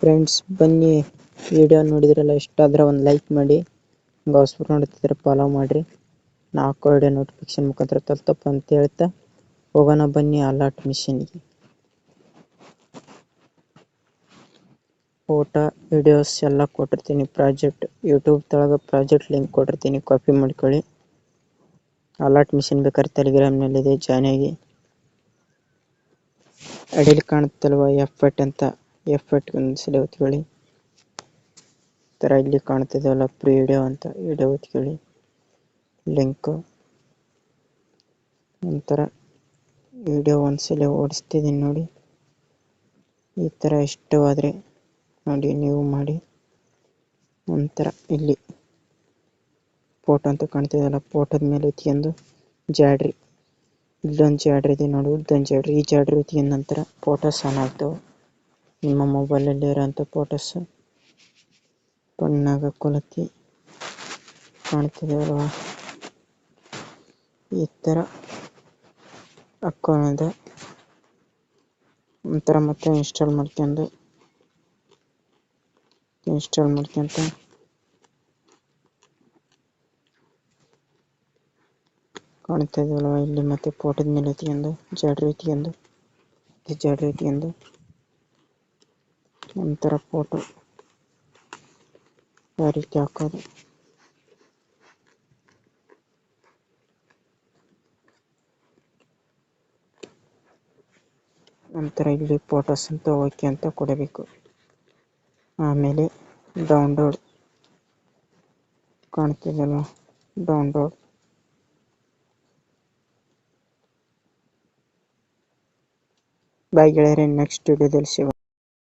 Friends ಬನ್ನಿ, video ನೋಡಿದ್ರಲ್ಲ ಇಷ್ಟ ಆದರೆ ಒಂದು ಲೈಕ್ ಮಾಡಿ, ಹೊಸಬ್ರು ನೋಡ್ತಿದ್ರೆ ಫಾಲೋ ಮಾಡಿರಿ. ನಾಲ್ಕು ವಿಡಿಯೋ ನೋಟಿಫಿಕೇಶನ್ ಮುಖಾಂತರ ತಲುಪ್ತಪ್ಪ ಅಂತ ಹೇಳ್ತಾ ಹೋಗೋಣ ಬನ್ನಿ ಅಲರ್ಟ್ ಮಿಷನ್ಗೆ. ಫೋಟೋ ವಿಡಿಯೋಸ್ ಎಲ್ಲ ಕೊಟ್ಟಿರ್ತೀನಿ. ಪ್ರಾಜೆಕ್ಟ್ ಯೂಟ್ಯೂಬ್ ತಳಗ ಪ್ರಾಜೆಕ್ಟ್ ಲಿಂಕ್ ಕೊಟ್ಟಿರ್ತೀನಿ, ಕಾಪಿ ಮಾಡ್ಕೊಳ್ಳಿ. ಅಲರ್ಟ್ ಮಿಷನ್ ಬೇಕಾದ್ರೆ ಟೆಲಿಗ್ರಾಮ್ನಲ್ಲಿದೆ, ಜಾಯ್ನ್ ಆಗಿ. ಅಡಿಯಲ್ಲಿ ಕಾಣುತ್ತಲ್ವ F8 ಅಂತ, F8 ಒಂದ್ಸಲ ಒತ್ಕೊಳ್ಳಿ. ಥರ ಇಲ್ಲಿ ಕಾಣ್ತಿದೆಯಲ್ಲ ಪ್ರೀ ವಿಡಿಯೋ ಅಂತ, ವಿಡಿಯೋ ಒತ್ಕೊಳ್ಳಿ. ಲಿಂಕು ಒಂಥರ ವಿಡಿಯೋ ಒಂದ್ಸಲ ಓಡಿಸ್ತಿದ್ದೀನಿ ನೋಡಿ. ಈ ಥರ ಇಷ್ಟವಾದರೆ ನೋಡಿ ನೀವು ಮಾಡಿ. ಒಂಥರ ಇಲ್ಲಿ ಫೋಟೋ ಅಂತ ಕಾಣ್ತಿದೆಯಲ್ಲ, ಫೋಟೋದ ಮೇಲೆ ಒತ್ಕೊಂಡು ಜಾಡ್ರಿ, ಇಲ್ಲೊಂದು ಜಾಡ್ರಿ ಇದೆ ನೋಡಿ, ಉದ್ದೊಂದು ಜಾಡ್ರಿ. ಈ ಜಾಡ್ರಿ ಒತ್ಕೊಂಡ ನಂತರ ಫೋಟೋಸ್ ಆನ್ ಆಗ್ತವೆ. ನಿಮ್ಮ ಮೊಬೈಲಲ್ಲಿ ಇರೋಂಥ ಫೋಟೋಸ್ ಕಣ್ಣಾಗ ಕೊಲತಿ ಕಾಣ್ತಿದೆಯಲ್ವ, ಈ ಥರ ಹಾಕೋಣದ. ಒಂಥರ ಮತ್ತೆ ಇನ್ಸ್ಟಾಲ್ ಮಾಡ್ಕೊಂಡು ಕಾಣ್ತಾ ಇದೆಯಲ್ವ, ಇಲ್ಲಿ ಮತ್ತೆ ಫೋಟೋದ ಮೇಲೆ ಒತ್ಕೊಂಡು ಜಾಡ್ರಿ ಒತ್ಕೊಂಡು ಒಂಥರ ಫೋಟೋ ಯಾವ ರೀತಿ ಹಾಕೋದು. ನಂತರ ಇಲ್ಲಿ ಫೋಟೋಸ್ ಅಂತ ಓಕೆ ಅಂತ ಕೊಡಬೇಕು. ಆಮೇಲೆ ಡೌನ್ಲೋಡ್ ಕಾಣ್ತಿದೆಯಲ್ವ, ಡೌನ್ಲೋಡ್. ಬಾಯ್ ಗೆಳೆಯರೆ, ನೆಕ್ಸ್ಟ್ ವಿಡಿಯೋದಲ್ಲಿ ಸಿಗೋಣ.